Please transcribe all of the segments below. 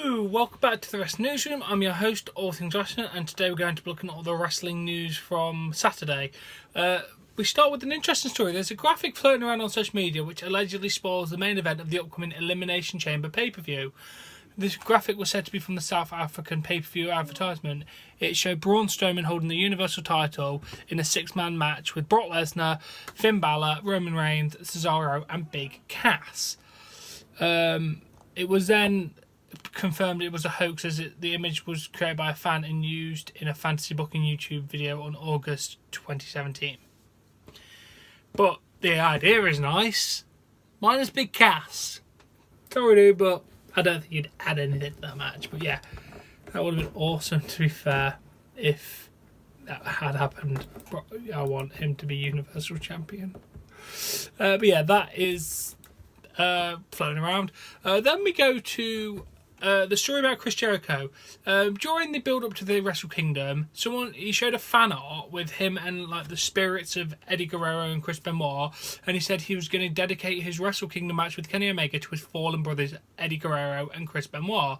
Hello, welcome back to the Wrestling Newsroom. I'm your host, All Things Wrestling, and today we're going to be looking at all the wrestling news from Saturday. We start with an interesting story. There's a graphic floating around on social media which allegedly spoils the main event of the upcoming Elimination Chamber pay-per-view. This graphic was said to be from the South African pay-per-view advertisement. It showed Braun Strowman holding the Universal title in a six-man match with Brock Lesnar, Finn Balor, Roman Reigns, Cesaro, and Big Cass. It was then confirmed it was a hoax as the image was created by a fan and used in a fantasy booking YouTube video on August 2017. But the idea is nice. Minus Big Cass. Sorry, dude, but I don't think you'd add anything to that match. But yeah, that would have been awesome, to be fair, if that had happened. I want him to be Universal Champion. But yeah, that is floating around. Then we go to the story about Chris Jericho. During the build-up to the Wrestle Kingdom, he showed a fan art with him and like the spirits of Eddie Guerrero and Chris Benoit, and he said he was going to dedicate his Wrestle Kingdom match with Kenny Omega to his fallen brothers Eddie Guerrero and Chris Benoit.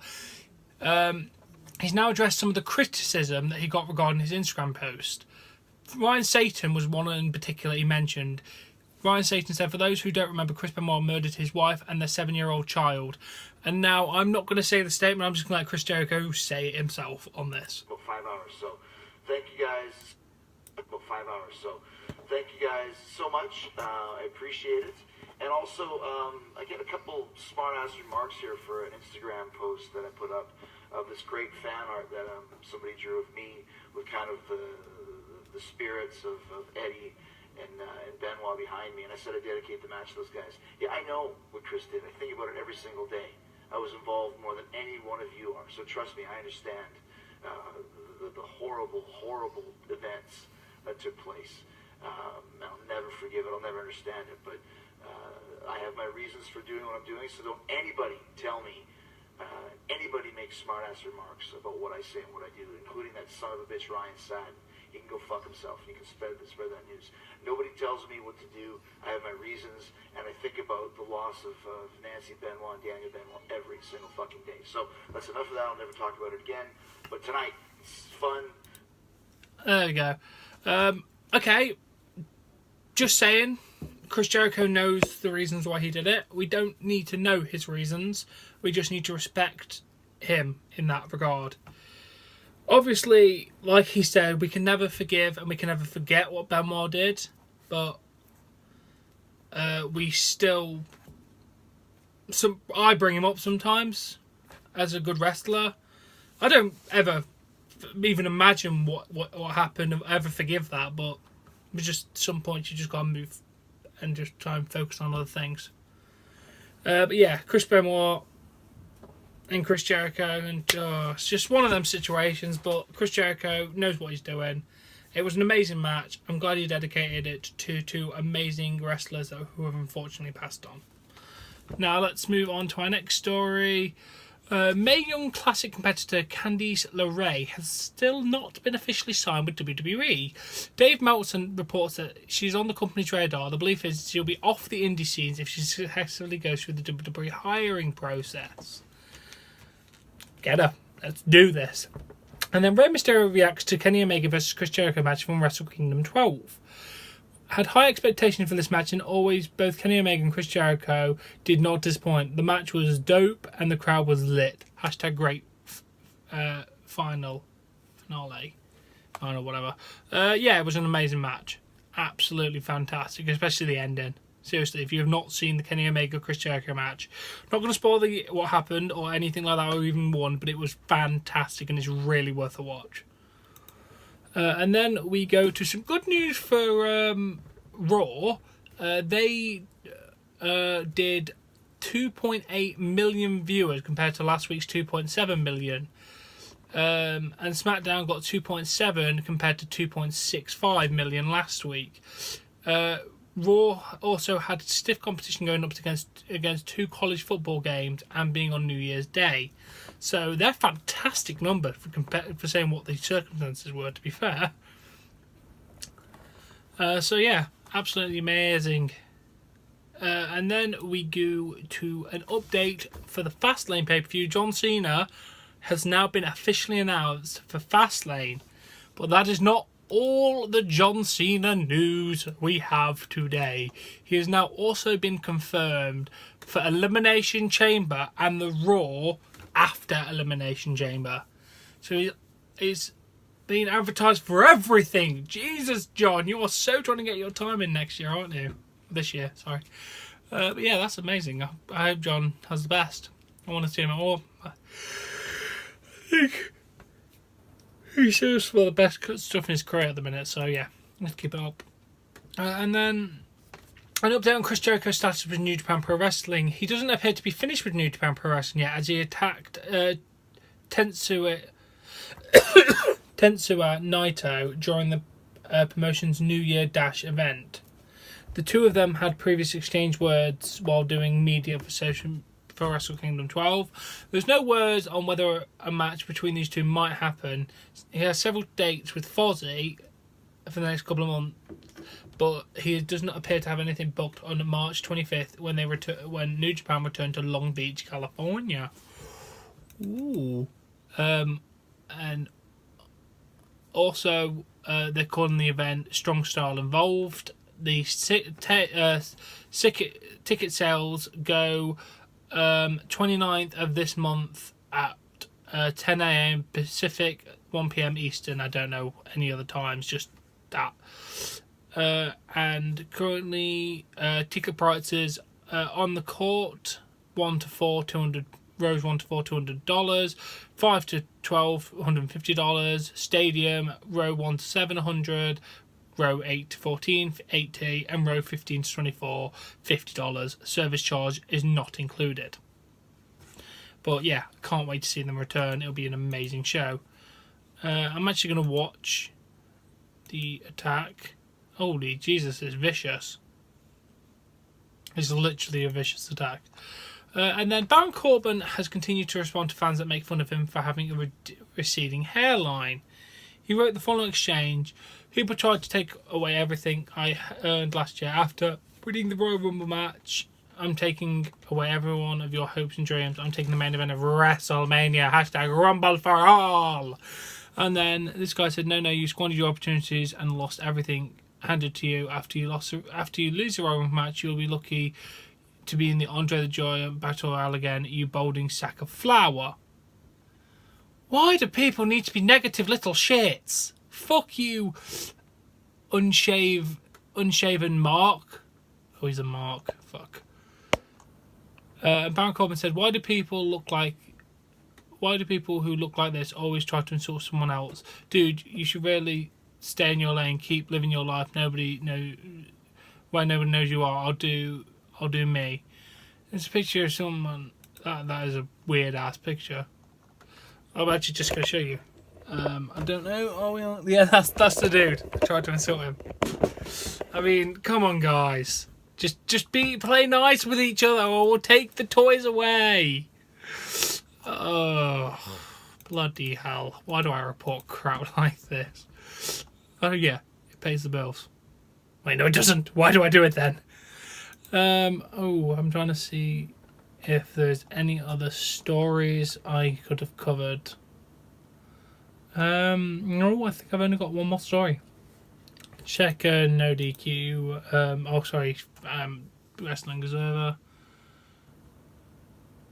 He's now addressed some of the criticism that he got regarding his Instagram post. Ryan Satin was one in particular he mentioned. Ryan Satin said, "For those who don't remember, Chris Benoit murdered his wife and their 7-year-old child." And now I'm not going to say the statement. I'm just going to let Chris Jericho say it himself on this. About 5 hours. So thank you guys. About 5 hours. So thank you guys so much. I appreciate it. And also, I get a couple smart-ass remarks here for an Instagram post that I put up of this great fan art that somebody drew of me with kind of the spirits of Eddie and Benoit behind me, and I said I dedicate the match to those guys. Yeah, I know what Chris did. I think about it every single day. I was involved more than any one of you are, so trust me, I understand the horrible, horrible events that took place. I'll never forgive it. I'll never understand it, but I have my reasons for doing what I'm doing, so don't anybody tell me, anybody make smart-ass remarks about what I say and what I do, including that son of a bitch Ryan Satin. He can go fuck himself. He can spread that news. Nobody tells me what to do. I have my reasons, and I think about the loss of Nancy Benoit and Daniel Benoit every single fucking day. So that's enough of that. I'll never talk about it again. But tonight, it's fun. There we go. Okay. Just saying, Chris Jericho knows the reasons why he did it. We don't need to know his reasons. We just need to respect him in that regard. Obviously, like he said, we can never forgive and we can never forget what Benoit did, but we still... I bring him up sometimes as a good wrestler. I don't ever even imagine what happened and ever forgive that, but just some point you just got to move and just try and focus on other things. But yeah, Chris Benoit and Chris Jericho, and it's just one of them situations, but Chris Jericho knows what he's doing. It was an amazing match. I'm glad he dedicated it to two amazing wrestlers who have unfortunately passed on. Now let's move on to our next story. Mae Young Classic competitor Candice LeRae has still not been officially signed with WWE. Dave Meltzer reports that she's on the company's radar. The belief is she'll be off the indie scenes if she successfully goes through the WWE hiring process. Get her. Let's do this. And then Rey Mysterio reacts to Kenny Omega vs Chris Jericho match from Wrestle Kingdom 12. Had high expectations for this match, and always both Kenny Omega and Chris Jericho did not disappoint. The match was dope and the crowd was lit. # great finale, whatever. Yeah, it was an amazing match. Absolutely fantastic, especially the ending. Seriously, if you have not seen the Kenny Omega Chris Jericho match, not going to spoil what happened or anything like that or even won, but it was fantastic and it's really worth a watch. And then we go to some good news for Raw. They did 2.8 million viewers compared to last week's 2.7 million. And SmackDown got 2.7 compared to 2.65 million last week. Raw also had stiff competition going up against two college football games and being on New Year's Day. So they're fantastic numbers for saying what the circumstances were, to be fair. So yeah, absolutely amazing And then we go to an update for the Fastlane pay-per-view. John Cena has now been officially announced for Fastlane. But that is not all the John Cena news we have today. He has now also been confirmed for Elimination Chamber and the Raw after Elimination Chamber. So he's being advertised for everything. Jesus, John, you are so trying to get your time in next year, aren't you? This year, sorry. But yeah, that's amazing. I hope John has the best. I want to see him at all. I think he's just for the best stuff in his career at the minute, so yeah, let's keep it up. And then an update on Chris Jericho's status with New Japan Pro Wrestling. He doesn't appear to be finished with New Japan Pro Wrestling yet, as he attacked Tetsuya Naito during the promotion's New Year Dash event. The two of them had previously exchanged words while doing media for Wrestle Kingdom 12. There's no words on whether a match between these two might happen. He has several dates with Fozzy for the next couple of months, but he does not appear to have anything booked on March 25th when New Japan returned to Long Beach, California. Ooh. And also, they're calling the event Strong Style Involved. The ticket sales go 29th of this month at 10 a.m. Pacific, 1 p.m. Eastern. I don't know any other times, just that. And currently, ticket prices on the court, 1 to 4, 200. Rows 1 to 4, $200. 5 to 12, $150. Stadium, row 1 to 7, $100. Row 8 to 14, $80. And row 15 to 24, $50. Service charge is not included. But yeah, can't wait to see them return. It'll be an amazing show. I'm actually going to watch the attack. Holy Jesus, it's vicious. It's literally a vicious attack. And then Baron Corbin has continued to respond to fans that make fun of him for having a receding hairline. He wrote the following exchange: "People tried to take away everything I earned last year. After winning the Royal Rumble match, I'm taking away every one of your hopes and dreams. I'm taking the main event of WrestleMania. Hashtag Rumble for all." And then this guy said, no, you squandered your opportunities and lost everything handed to you. After you lose the Royal Rumble match, you'll be lucky to be in the Andre the Giant Battle Royale again, you balding sack of flour. Why do people need to be negative little shits? Fuck you, unshaven Mark. Oh, he's a Mark. Fuck. Baron Corbin said, why do people who look like this always try to insult someone else? Dude, you should really stay in your lane, keep living your life. Where nobody knows you are. I'll do me. It's a picture of someone. That is a weird ass picture. I'm actually just going to show you. I don't know. Are we on? Yeah, that's the dude. I tried to insult him. I mean, come on, guys. Just play nice with each other, or we'll take the toys away. Oh, bloody hell! Why do I report crap like this? Oh yeah, it pays the bills. Wait, no, it doesn't. Why do I do it then? I'm trying to see if there's any other stories I could have covered. No, I think I've only got one more story. Check No DQ. Wrestling Observer.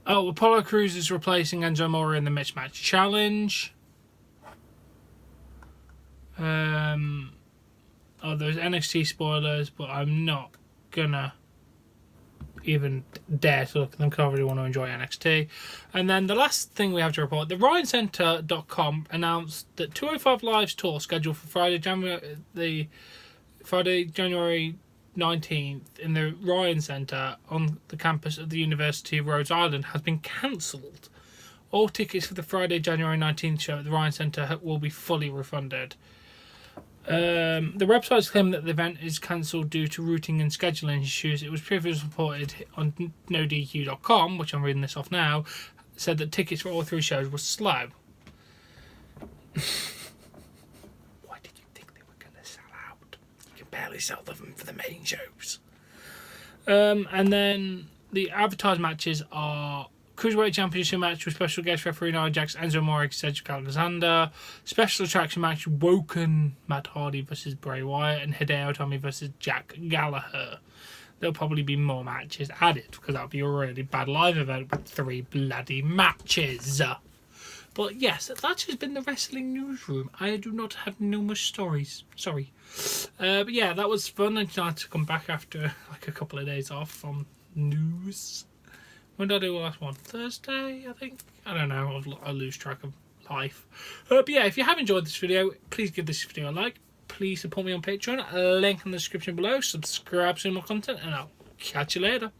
Oh, Apollo Crews is replacing Enzo Amore in the Mismatch Challenge. There's NXT spoilers, but I'm not gonna even dare to look at them because I really want to enjoy NXT. And then the last thing we have to report, the RyanCenter.com announced that 205 Live's tour scheduled for Friday, January 19th in the Ryan Center on the campus of the University of Rhode Island has been cancelled. All tickets for the Friday, January 19th show at the Ryan Center will be fully refunded. The website's claim that the event is cancelled due to routing and scheduling issues. It was previously reported on NoDQ.com, which I'm reading this off now, said that tickets for all three shows were slow. Why did you think they were going to sell out? You can barely sell them for the main shows. And then the advertised matches are Cruiserweight Championship match with special guest referee Nia Jax, Enzo Amore, Cedric Alexander. Special attraction match, Woken Matt Hardy versus Bray Wyatt, and Hideo Itami versus Jack Gallagher. There'll probably be more matches added, because that would be a really bad live event with 3 bloody matches. But yes, that has been the Wrestling Newsroom. I do not have no more stories. Sorry. But yeah, that was fun. And I had to come back after like a couple of days off from news. When did I do the last one? Thursday, I think? I don't know. I lose track of life. But yeah, if you have enjoyed this video, please give this video a like. Please support me on Patreon. Link in the description below. Subscribe to more content. And I'll catch you later.